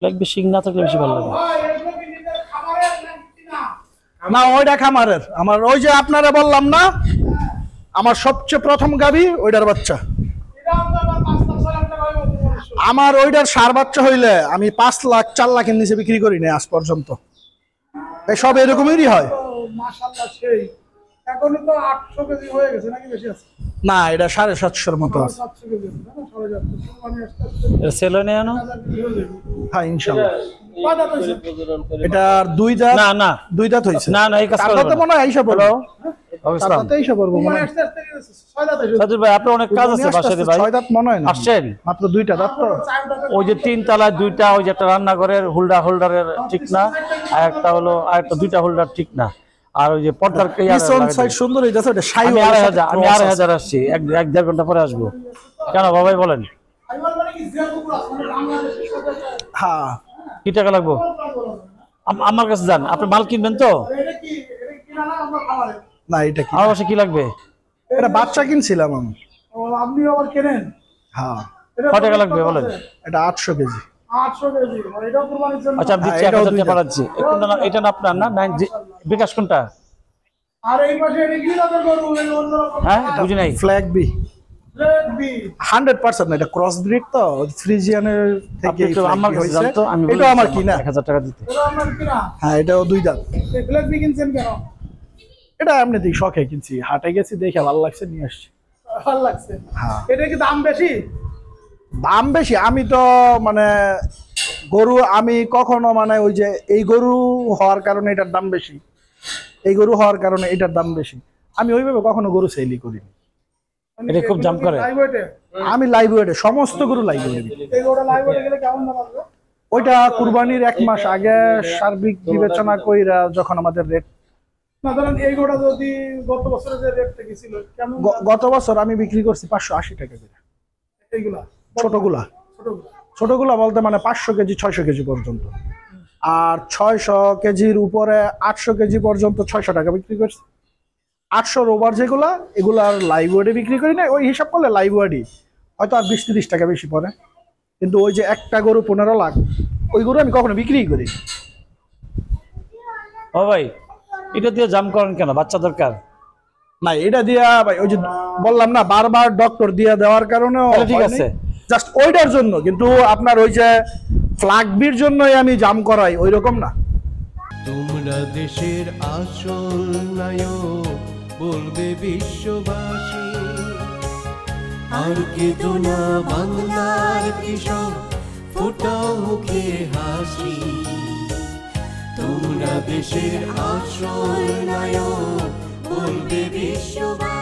Flag বেশি না থাকলে বেশি ভালো লাগে। না ওইটা খামারের, আমার ওই যে আপনারা বললাম না আমার সবচেয়ে প্রথম গাভী ওইটার বাচ্চা। আমার ওইটার সার বাচ্চা হইলে আমি 5 লাখ 4 লাখের নিচে বিক্রি করি না আজ পর্যন্ত। সব এরকমই হয়। মাশাআল্লাহ সেই এখনই তো 800 কেজি হয়ে গেছে নাকি বেশি আছে? না এটা 750 মতো আছে। 700 কেজি আছে না 750 মানে আসছে এটা সেল হয় না জানো? হ্যাঁ ইনশাআল্লাহ। কয়টা হইছে? এটা 2 দাঁত। না না 2 দাঁত হইছে। না না এই কাজ করবে তাতে মনে হয় আইসা পড়ো। অবশ্যই তাতে আইসা পড়বো মনে হয়। আস্তে আস্তে গেছে 6 দাঁত হইছে। সাদুর ভাই আপনার অনেক কাজ আছে বাসাতে ভাই। 6 দাঁত মনে হয় না। আসছেন মাত্র 2টা দাঁত তো। ওই যে 3 তলায় 2টা, ওই যে একটা রান্নাঘরের হোল্ডারের ঠিক না, আর একটা হলো আরেকটা 2টা হোল্ডার ঠিক না, আর ওই যে পর্দার পিছন সাইড সুন্দর হইতাছে ওটা আমি সাইও। 2,500 আসছি, 1-1.5 ঘন্টা পরে আসবো। কেন বাবাই বলেন আইবার মানে কি জিয়া কুকুর আছে মানে বাংলাদেশের সাথে হ্যাঁ কি টাকা লাগবো? আমার কাছে যান, আপনি মাল কিনবেন তো? এটা কি কিনা না আমরা খামারে? না এটা কি? আমার বাসায় কি লাগবে? এটা বাচ্চা কিনছিলাম আমি। ও আপনি আবার কেনেন? হ্যাঁ কত টাকা লাগবে বলেন? এটা 800 কেজি। 800 কেজি মানে এটা কুরবানির জন্য। আচ্ছা আমি দিচ্ছি, এটাও 1000 2 টাকা পাঠাচ্ছি। এটা না আপনার না, বিকাশ কোনটা? আর এই পাশে এটা কি দাঁতের গরু অন্য রকম? হ্যাঁ বুঝি নাই। ফ্ল্যাগ বি রেড বি 100% না, এটা ক্রস ব্রিড তো ফ্রিজিয়ানের আপনি থেকে একটু আমার কাছে যান তো, আমি এটা আমার কিনা। 1000 টাকা দিতে। এটা আপনার কিনা? হ্যাঁ এটাও 2 দাঁত। এই ফ্ল্যাগ বি কিনছেন কেন? এটা এমনিতেই শখে কিনছি, হাটে গেছি দেখে ভালো লাগছে নিয়ে আসছি। ভালো লাগছে। হ্যাঁ এটা কি দাম বেশি? দাম বেশি? আমি তো মানে গরু আমি কখনো মানে ওই যে এই গরু হওয়ার কারণে এটার দাম বেশি, এই গরু হওয়ার কারণে এটার দাম বেশি, আমি ওইভাবে কখনো গরু সেলই করিনি। এটা খুব জাম করে। লাইভ ওয়েটে? আমি লাইভ ওয়েটে সমস্ত গরু লাইভ ওয়েটে। এই গরুটা লাইভ ওয়েটে গেলে কেমন দাম আসবে? ওইটা কুরবানির 1 মাস আগে সার্বিক বিবেচনা কইরা যখন আমাদের রেট, না ধরেন এই গরুটা যদি গত বছরে যে রেটটা গিয়েছিল কেমন? গত বছর আমি বিক্রি করছি 580 টাকা করে এইগুলা ছোটগুলা। ছোটগুলা ছোটগুলা বলতে মানে 500 কেজি 600 কেজি পর্যন্ত, আর 600 কেজির উপরে 800 কেজি পর্যন্ত 600 টাকা বিক্রি করছি। 800 ওভার যেগুলা এগুলা আর লাইভ ওয়েটে বিক্রি করি না, ওই হিসাব করলে লাইভ ওয়েটই হয়তো আর 20-30 টাকা বেশি পড়ে, কিন্তু ওই যে একটা গরু 15 লাখ ওই গরু আমি কখনো বিক্রিই করি। ও ভাই এটা দিয়ে জাম করেন কেন? বাচ্চা দরকার না এটা দিয়া ভাই ওই যে বললাম না বারবার ডক্টর দিয়া দেওয়ার কারণে ঠিক আছে, জাস্ট ওইটার জন্য, কিন্তু আপনার ওই যে ফ্ল্যাগবির জন্যই আমি জাম করাই ওই রকম না। তোমরা দেশের আসল নায়ক বলবে বিশ্ববাসী, আর কেঁদো না বাংলার কৃষক, ফোটাও মুখে হাসি। তোমরা দেশের আসল নায়ক বলবে বিশ্ববাসী।